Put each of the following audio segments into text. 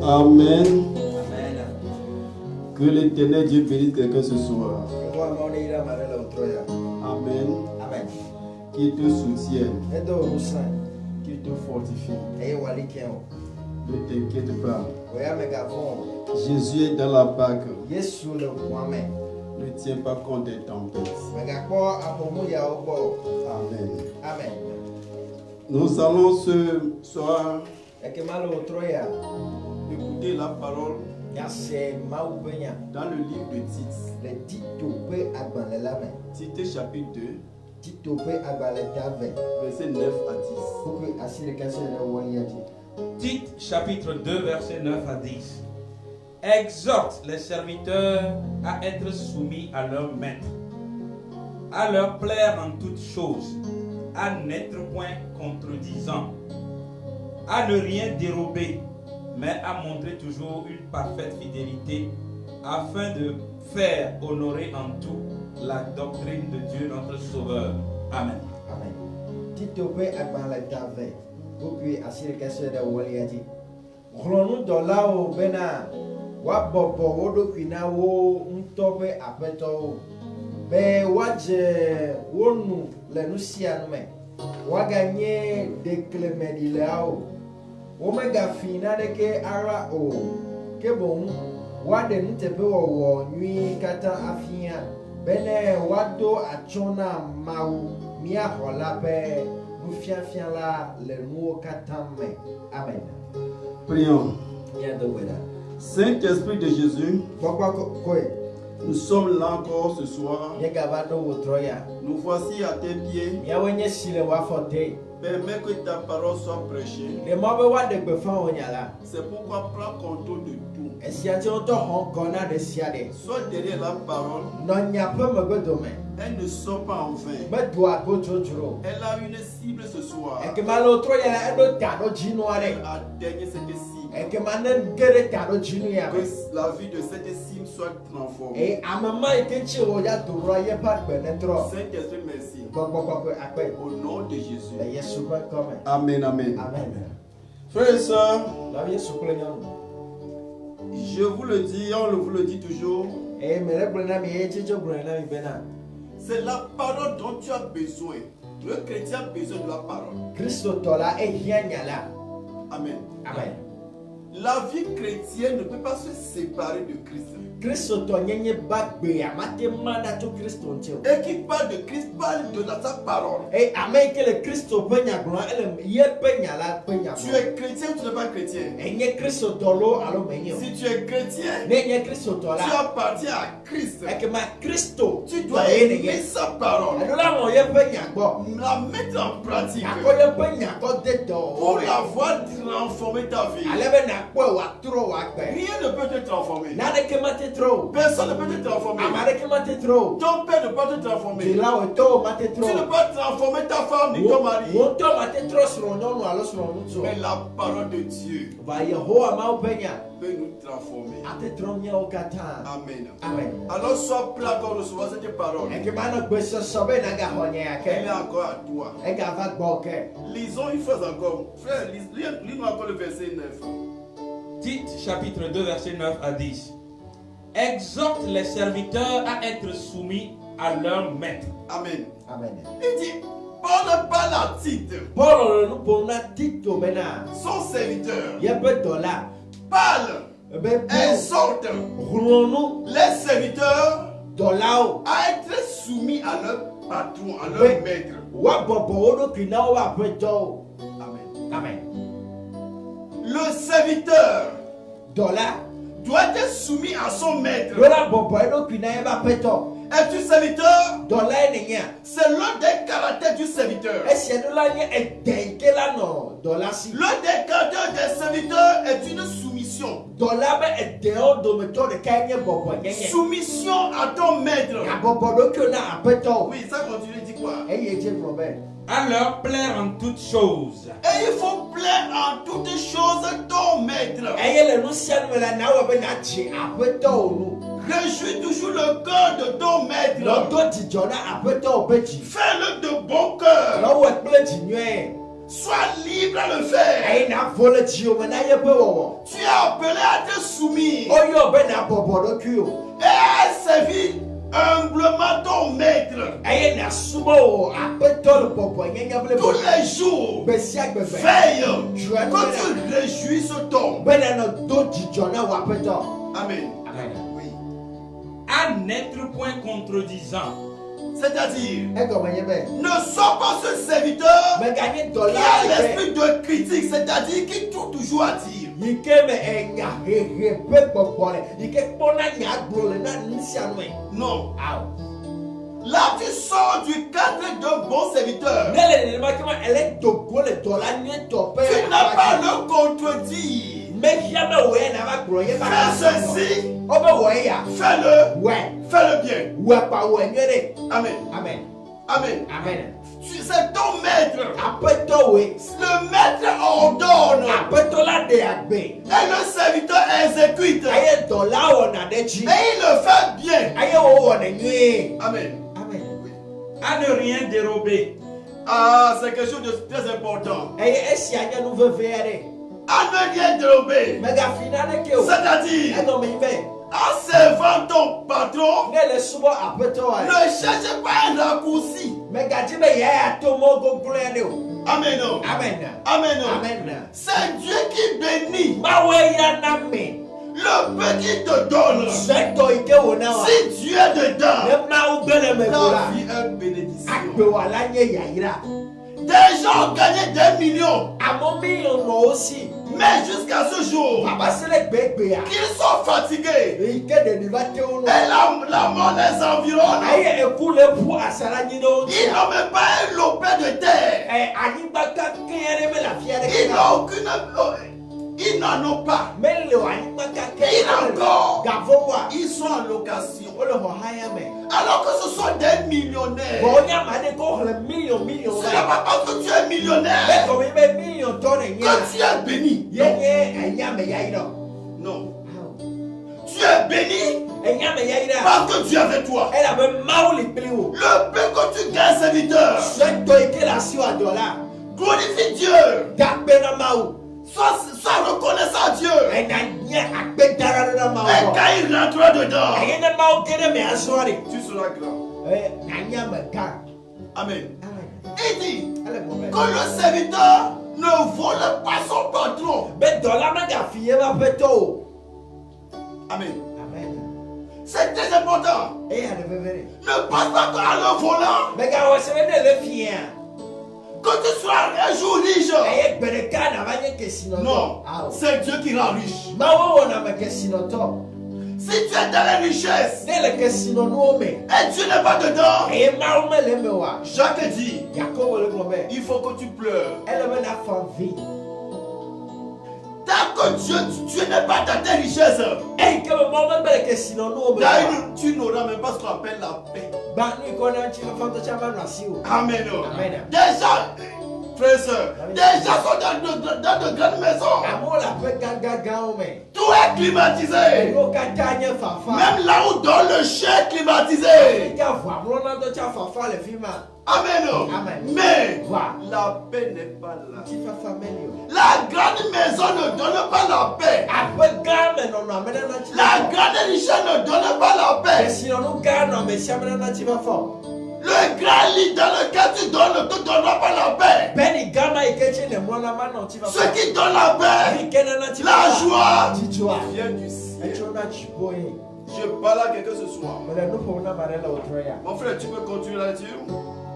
Amen. Que l'Éternel Dieu bénisse quelqu'un ce soir. Amen. Qu'il te soutienne. Qu'il te fortifie. Ne t'inquiète pas. Jésus est dans la barque. Ne tiens pas compte des tempêtes. Amen. Nous allons ce soir écouter la parole dans le livre de Tite. Tite chapitre 2. Verset 9 à 10. Tite chapitre 2 verset 9 à 10. Exhorte les serviteurs à être soumis à leur maître, à leur plaire en toutes choses, à n'être point contredisant, à ne rien dérober, mais à montrer toujours une parfaite fidélité, afin de faire honorer en tout la doctrine de Dieu notre Sauveur. Amen. Amen. Tito pe agbale dave, bupi asire kese de woliaji. Gronu dola o bena, wa bobo wodo kwina wo ntobe apeto. Be waje wonu lenusia nume. Wa ganye deklemedi leao. Omega fina de ke ara o. Ke bon wa de ntepe wo nwi kata afia. Bene wado achona mau mia holape nufiafia la le nuo katame. Amen. Prions. Saint-Esprit de Jésus, nous sommes là encore ce soir. Nous voici à tes pieds. Permets que ta parole soit prêchée. C'est pourquoi prends contrôle de tout. Sois derrière la parole. Elle ne sort pas en vain. Elle a une cible ce soir. Elle a atteint cette cible. Que la vie de cette cible soit transformée. Saint-Esprit, merci. Au nom de Jésus. Amen, amen. Frères et sœurs, je vous le dis, on vous le dit toujours. C'est la parole dont tu as besoin. Le chrétien a besoin de la parole. Amen. Amen. La vie chrétienne ne peut pas se séparer de Christ. Et qui parle de Christ parle de sa parole. Tu es chrétien ou tu n'es pas chrétien? Si tu es chrétien, tu appartiens à Christ. Tu dois aimer sa parole, la mettre en pratique pour la voir transformer ta vie. Rien ne peut te transformer. Personne ne peut te transformer. Ton père ne peut te transformer. Tu ne peux pas transformer ta femme ni ton mari. Mais la parole de Dieu peut nous transformer. Amen. Alors sois prêt à recevoir cette parole. Elle est encore à toi. Lisons une phrase encore. Frère, lis-nous encore le verset 9. Tite chapitre 2 verset 9 à 10. Exhorte les serviteurs à être soumis à leur maître. Amen. Il dit, Paul parle à Tite. Son serviteur. Parle. Exhorte les serviteurs à être soumis à leur patron, à leur maître. Amen. Amen. Le serviteur doit être soumis à son maître. Es-tu serviteur? C'est l'un des caractères du serviteur. L'un des caractères des serviteurs est une soumission. Soumission à ton maître. Oui, ça continue, dit quoi? À leur plaire en toutes choses. Et il faut plaire en toutes choses ton maître. Réjouis toujours le cœur de ton maître. Fais-le de bon cœur. Sois libre à le faire. Tu es appelé à te soumettre et à servir humblement ton maître. Tous les jours, veille que tu réjouisses ton. Amen. Oui. À n'être point contredisant. C'est-à-dire, ne sois pas ce serviteur qui a l'esprit de critique, c'est-à-dire qui trouve toujours à dire. Non. Là, tu sors du cadre d'un bon serviteur. Tu n'as pas le contredire. Fais ceci. Fais-le. Fais-le bien. Amen. Amen. Amen. Amen. C'est ton maître. Le maître ordonne. Et le serviteur exécute. Et il le fait bien. Amen. Amen. Oui. À ne rien dérober. Ah, c'est quelque chose de très important. À ne rien dérober. C'est-à-dire, en servant ton patron, ne cherche pas un raccourci. Amen. Amen. C'est Dieu qui bénit. Le peu qu'il te donne. Si Dieu est dedans, ta vie est une bénédiction. Des gens ont gagné des millions. Mais jusqu'à ce jour, qu'ils sont fatigués. Et la mort les environne. Ils n'ont même pas un lopin de terre. Ils n'en ont pas. Ils sont en location. Alors que ce sont des millionnaires. Ce n'est pas parce que tu es millionnaire que tu es béni. Non. Tu es béni parce que Dieu est avec toi. Le peu que tu gagnes, serviteur, glorifie Dieu. Sois reconnaissant à Dieu. Et quand il rentrera dedans, tu seras grand. Amen. Il dit que le serviteur ne vole pas son patron. Amen. C'est très important. Ne passe pas à le volant. Que tu sois un jour riche. Non, c'est Dieu qui rend riche. Si tu es dans la richesse et Dieu n'est pas dedans, Jacques dit, il faut que tu pleures. Tant que Dieu n'est pas dans tes richesses, tu n'auras même pas ce qu'on appelle la paix. Amen. Déjà, frères et sœurs, déjà sont dans de grandes maisons. Tout est climatisé. Même là où dort le chien est climatisé. Amen. Mais la paix n'est pas là. La grande maison ne donne pas la paix. La grande richesse ne donne pas la paix. Le grand lit dans lequel tu donnes ne te donnera pas la paix. Ce qui donne la paix, la joie, vient du ciel. Je parle à quelqu'un ce soir. Mon frère, tu peux continuer là-dessus?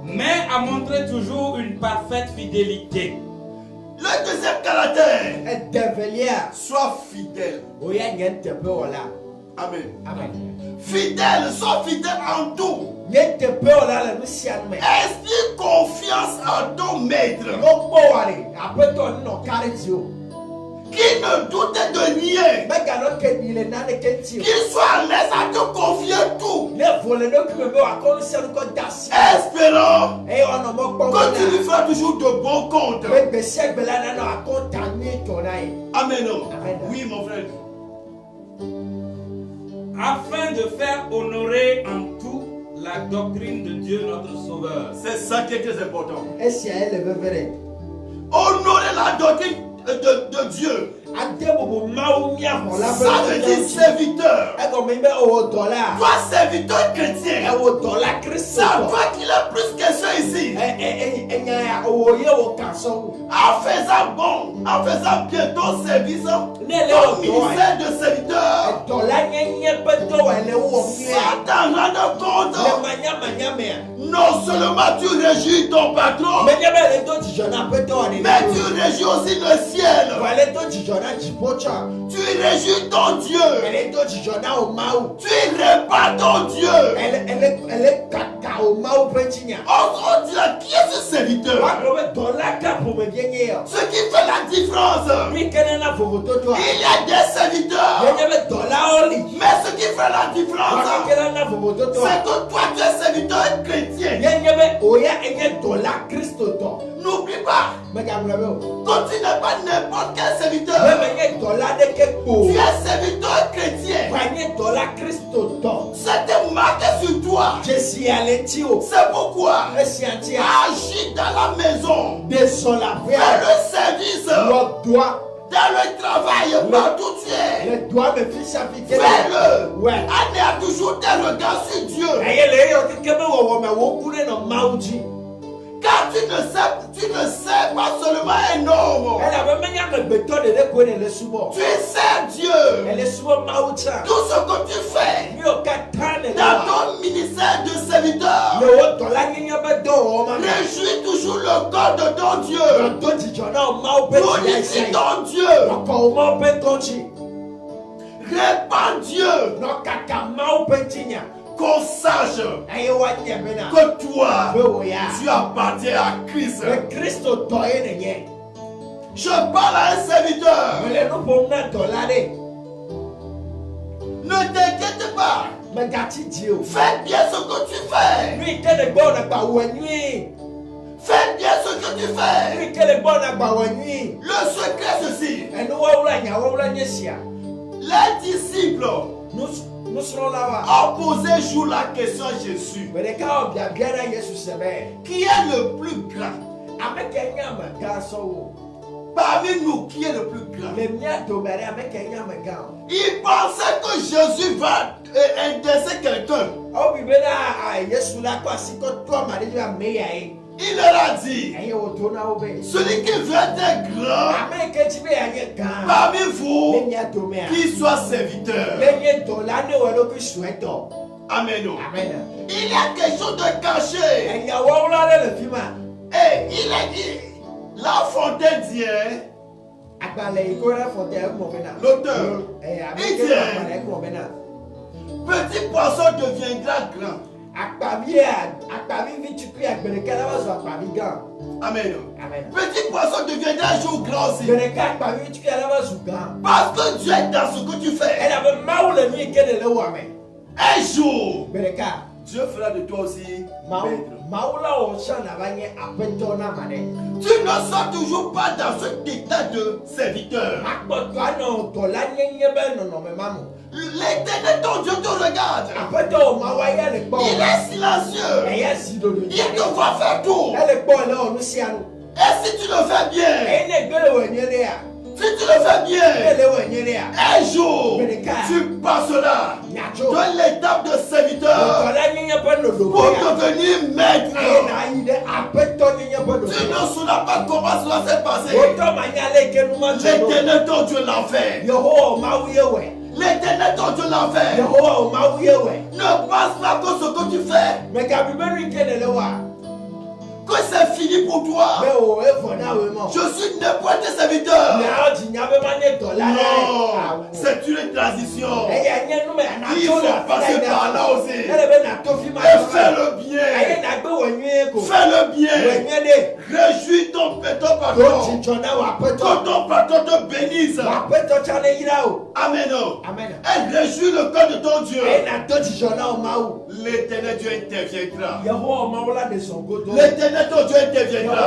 Mais à montrer toujours une parfaite fidélité. Le deuxième caractère, sois fidèle. Amen. Fidèle, sois fidèle en tout. Inspire confiance en ton maître. Qui ne doute de rien. Qu'il soit à l'aise à te confier tout. Espérons que tu lui feras toujours de bons comptes. Amen. Oui, mon frère. Afin de faire honorer en tout la doctrine de Dieu notre Sauveur. C'est ça qui est très important. Honorer la doctrine de Dieu. Ça veut dire serviteur. Toi, serviteur chrétien. C'est à toi qu'il a plus question ici. En faisant bon, en faisant bien ton service, ton ministère de serviteur, sans t'en rendre compte, non seulement tu réjouis ton patron, mais tu réjouis aussi le ciel. Tu réjouis ton Dieu. Tu répars ton Dieu. On dit là, qui est ce serviteur? Ce qui fait la différence, il y a des serviteurs, mais ce qui fait la différence, c'est que toi tu es serviteur chrétien. N'oublie pas que tu n'es pas n'importe quel serviteur. Tu es serviteur chrétien. C'est marqué sur toi. C'est pourquoi agis dans la maison. Fais le service. Dans le travail, partout tu es. Fais-le. On a toujours des regards sur Dieu. Car tu ne sais pas seulement un homme. Tu sais Dieu. Tout ce que tu fais dans ton ministère de serviteur, réjouis toujours le corps de ton Dieu. Glorifie ton Dieu. Répands Dieu. Qu'on sache que toi, tu appartiens à Christ. Je parle à un serviteur. Ne t'inquiète pas. Fais bien ce que tu fais. Fais bien ce que tu fais. Le secret ceci. Les disciples ont posé jour la question à Jésus. Qui est le plus grand? Parmi nous, qui est le plus grand? Il pensait que Jésus va intéresser quelqu'un. Il leur a dit, celui qui veut être grand parmi vous, qu'il soit serviteur. Amen. Il y a quelque chose de caché. Et il a dit, La Fontaine dit, l'auteur, il dit, petit poisson deviendra grand. Amen. Petit poisson deviendra un jour grand aussi. Parce que Dieu est dans ce que tu fais. Un jour, Dieu fera de toi aussi maître. Tu ne sors toujours pas dans ce état de serviteur. L'Éternel, ton Dieu, te regarde. Il est silencieux. Il te voit faire tout. Et si tu le fais bien, si tu le fais bien, un jour, tu passeras de l'étape de serviteur pour devenir maître. Tu ne sauras pas comment cela s'est passé. L'Éternel, ton Dieu, l'a fait. L'Éternel, l'Éternel ton Dieu l'a fait. Ne pense pas que ce que tu fais, que c'est fini pour toi. Je suis n'importe quel serviteur. Non, c'est une transition. Il faut passer par là aussi. Et fais le bien. Fais le bien. Réjouis ton patron. Que ton patron te bénisse. Amen. Et réjouis le cœur de ton Dieu. L'Éternel Dieu interviendra. L'Éternel ton Dieu interviendra.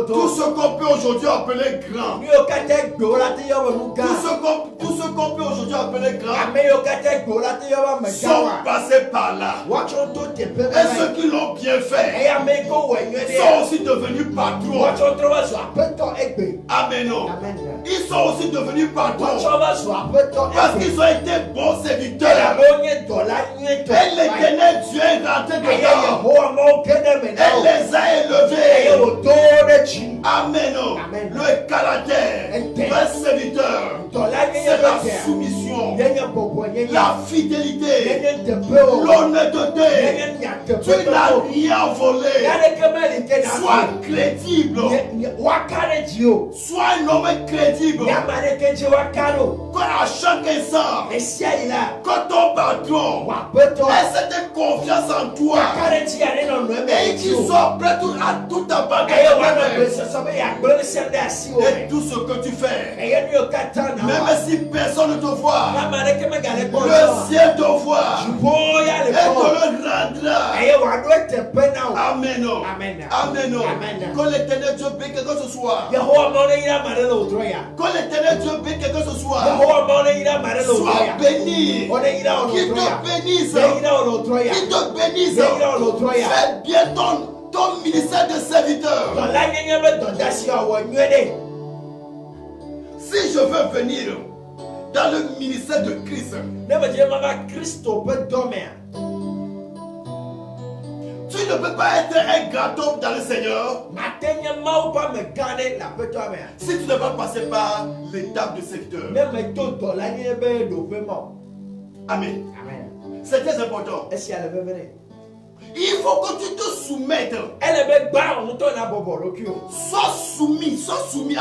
Tout ce qu'on peut aujourd'hui appeler grand. Tout ce qu'on peut aujourd'hui appeler grand sont passés par là. Et ceux qui l'ont bien fait sont aussi devenus patrons. Amen. Ils sont aussi devenus patrons parce qu'ils ont été bons serviteurs. Et l'Éternel Dieu est rentré dedans. Elle les a élevés. Amen. Le caractère d'un serviteur, c'est la soumission, la fidélité, l'honnêteté. Tu n'as rien volé. Sois crédible. Sois un homme crédible. Quand à chaque instant, quand ton patron a cette confiance en toi et qu'ils sont prêts à tout abandonner. Et tout ce que tu fais, même si personne ne te voit, le ciel te voit et te le rendra. Amen. Amen. Que l'Éternel Dieu bénisse que ce soit. Que l'Éternel Dieu bénisse que ce soit. Sois béni. Qu'il te bénisse. Qu'il te bénisse. Fais bien ton ministère de serviteur. Si je veux venir dans le ministère de Christ, tu ne peux pas être un gâteau dans le Seigneur si tu ne vas passer par l'étape de serviteur. Amen. C'est très important. Il faut que tu te soumettes. Sois soumis.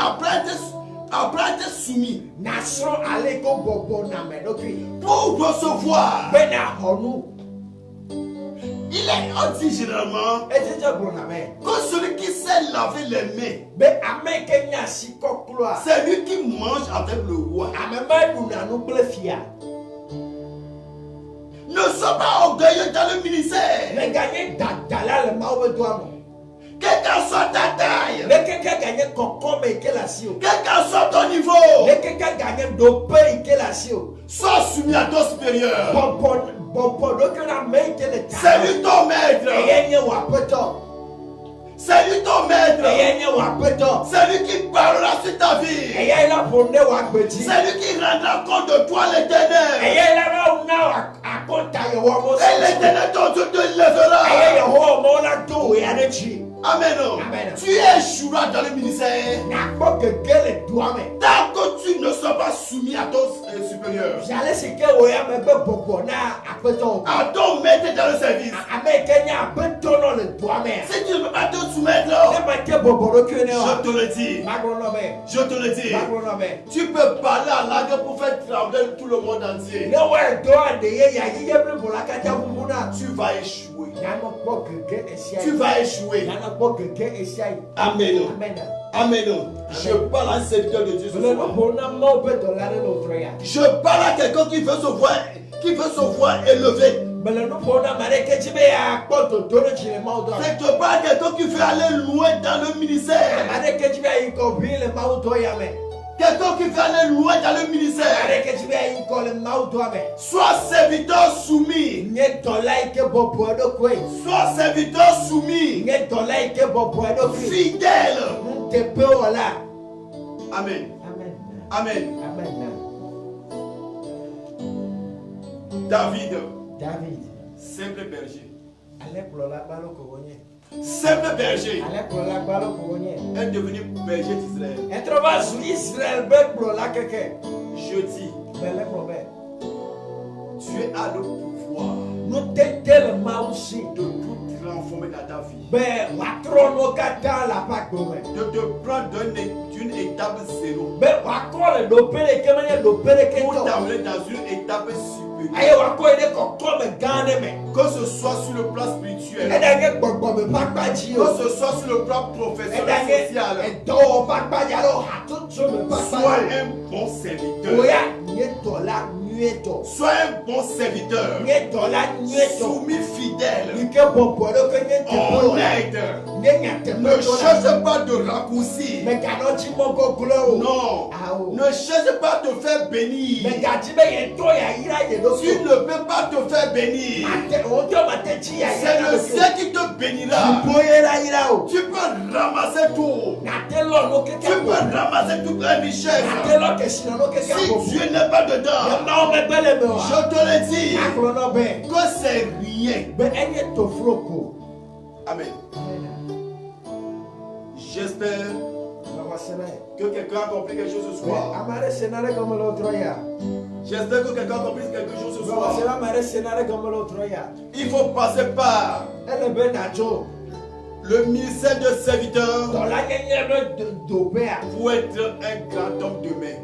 Après être soumis. Pour recevoir. On dit généralement que celui qui sait laver les mains, c'est lui qui mange avec le roi. Ne sois pas orgueilleux dans le ministère. Quelle qu'en soit ta taille, quel qu'en soit ton niveau, sois soumis à ton supérieur. C'est lui ton maître. C'est lui ton maître. C'est lui qui parlera sur ta vie. C'est lui qui rendra compte de toi, l'Éternel. Et l'Éternel ton Dieu te lèvera. Amen. Tu échoueras dans le ministère tant que tu ne seras pas soumis à ton supérieur, à ton maître dans le service. Si tu ne peux pas te soumettre, je te le dis, tu peux parler en langue pour faire trembler tout le monde entier. Tu vas échouer. Tu vas échouer. Amen. Je parle à un serviteur de Dieu ce soir. Je parle à quelqu'un qui veut se voir élevé. C'est te parle à quelqu'un qui veut aller loin dans le ministère. Quelqu'un qui veut aller loin dans le ministère. Sois serviteur soumis. Sois serviteur soumis. Fidèle. Amen. Amen. David. Simple berger. Simple berger est devenu berger d'Israël. Je dis, Dieu a le pouvoir de tout transformer dans ta vie. De te prendre d'une étape zéro pour t'amener dans une étape supérieure. Que ce soit sur le plan spirituel, que ce soit sur le plan professionnel, social, sois un bon serviteur. Sois un bon serviteur, soumis fidèle, honnête. Ne cherche pas de raccourci. Non, ne cherche pas de faire bénir. Tu ne peux pas te faire bénir. C'est le ciel qui te bénira. Tu peux ramasser tout. Tu peux ramasser toute la richesse. Si Dieu n'est pas dedans, je te le dis que c'est rien. Amen. J'espère que quelqu'un a compris quelque chose ce soir. J'espère que quelqu'un a compris quelque chose ce soir. Il faut passer par le ministère de serviteur pour être un grand homme demain.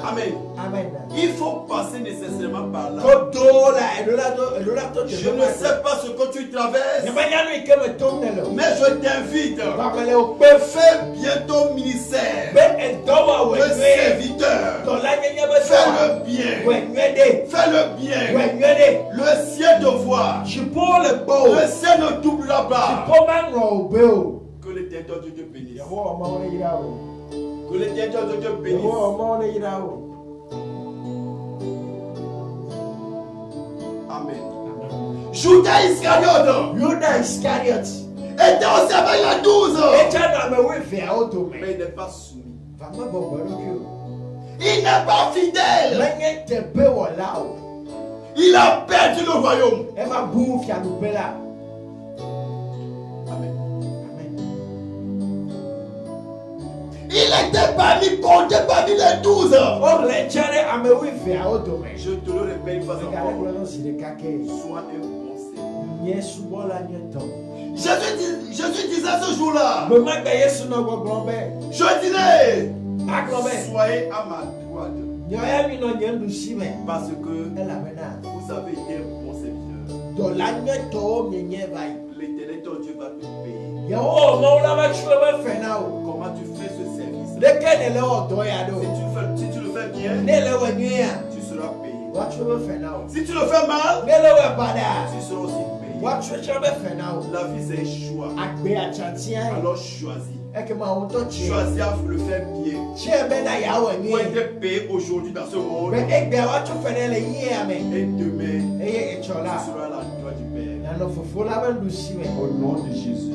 Amen. Il faut passer nécessairement par là. Je ne sais pas ce que tu traverses, mais je t'invite. Fais bien ton ministère de serviteur. Fais-le bien. Fais-le bien. Le ciel te voit. Le ciel ne doublera pas. Que le directeur de Dieu bénisse. Que le directeur de Dieu bénisse. Amen. Judas Iscariote était au cercueil à 12 ans. Mais il n'est pas soumis. Il n'est pas fidèle. Il a perdu le royaume. Amen. Il était compté parmi les 12. Je te le répète une fois encore. Sois un bon Seigneur. Jésus disait ce jour-là, je dirais, soyez à ma droite. Parce que vous avez été un bon serviteur. L'éternel ton Dieu va te payer. Comment tu fais ce service? Si tu le fais bien, tu seras payé. Si tu le fais mal, tu seras aussi payé. La vie c'est un choix. Alors choisis. Choisis à le faire bien. Pour être payé aujourd'hui dans ce monde. Et demain, tu seras à la gloire du Père. Au nom de Jésus.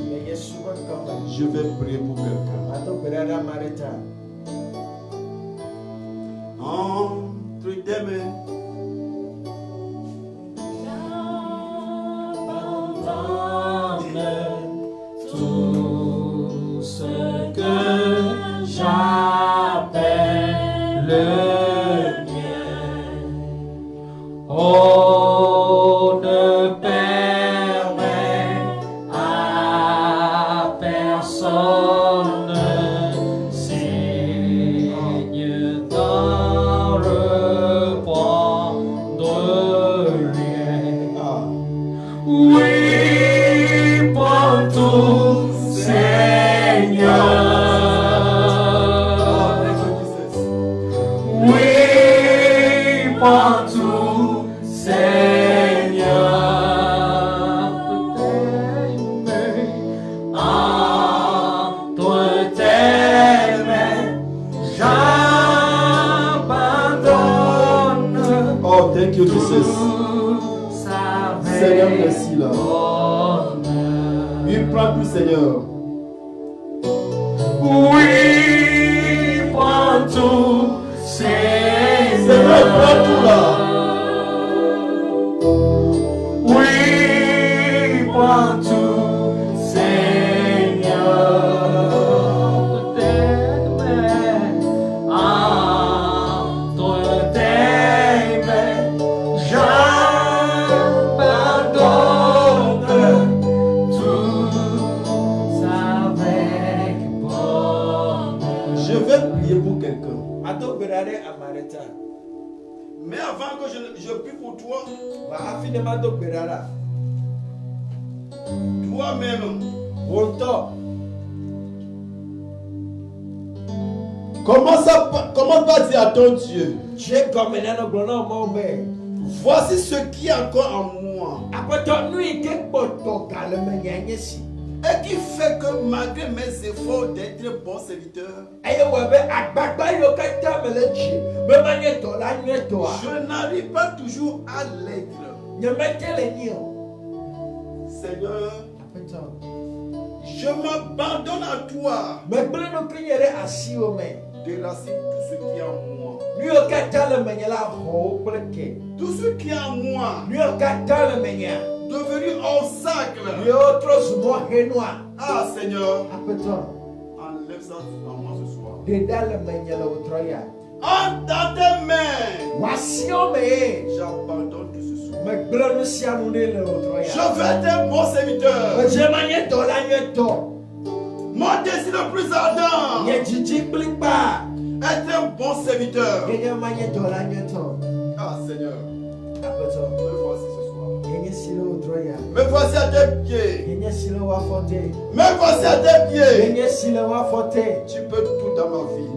Je vais prier pour quelqu'un. Entre tes mains. Tout ce que j'appelle le mien. Oh, ne permets à personne, Seigneur, d'en reprendre rien. Oui, pour tout, Seigneur. Oui, pour tout, Seigneur. Entre tes mains, j'abandonne. Oh, thank you, Jesus. Seigneur, merci là. Il prend tout, Seigneur. Oui, prends tout, Seigneur. Seigneur, prends tout là. Oui, prends tout, Seigneur. Entre tes Mais avant que je prie pour toi, toi-même, comment pas dire à ton Dieu, voici ce qui est encore en moi. Et qui fait que malgré mes efforts d'être bon serviteur, je n'arrive pas toujours à l'être. Seigneur, je m'abandonne à toi. Déracine tout ce qui est en moi. Tout ce qui est en moi, devenu obstacle. Ah Seigneur, enlève ça en moi ce soir. Dans tes mains, j'abandonne tout ce soir. Je veux être un bon serviteur. Mon désir le plus ardent, être un bon serviteur. Ah Seigneur, me voici ce soir. Me voici à tes pieds. Me voici à tes pieds. Tu peux tout dans ma vie.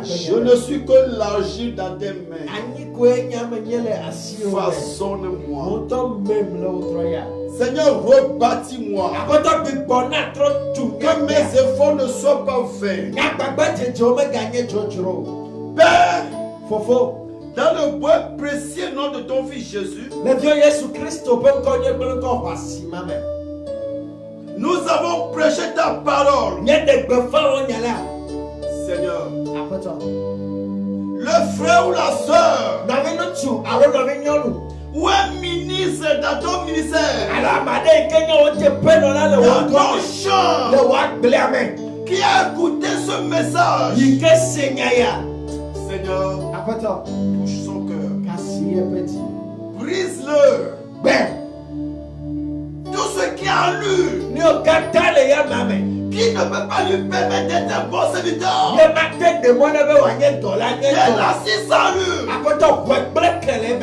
Je ne suis que l'argile dans tes mains. Façonne-moi. Seigneur, rebâtis-moi. Que mes efforts ne soient pas vains. Père, dans le beau précieux nom de ton fils Jésus, nous avons prêché ta parole. Seigneur, le frère ou la soeur, ou un ministre dans ton ministère, dans ton champ, qui a écouté ce message, Seigneur, touche son cœur, brise-le. Tout ce qui est en lui, qui ne peut pas lui permettre d'être un bon serviteur, déracine ça lui,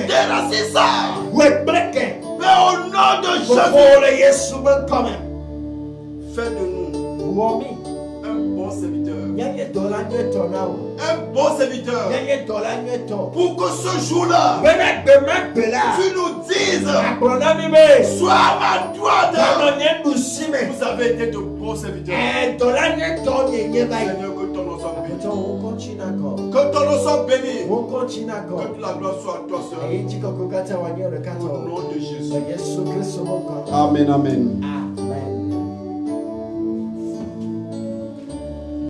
déracine ça. Mais au nom de Jésus, fais de nous un bon serviteur. Un bon serviteur. Pour que ce jour-là, tu nous dises, sois à ma droite. Vous avez été de bons serviteurs. Seigneur, que ton nom soit béni. Que ton nom soit béni. Que la gloire soit à toi seul. Au nom de Jésus. Amen, amen.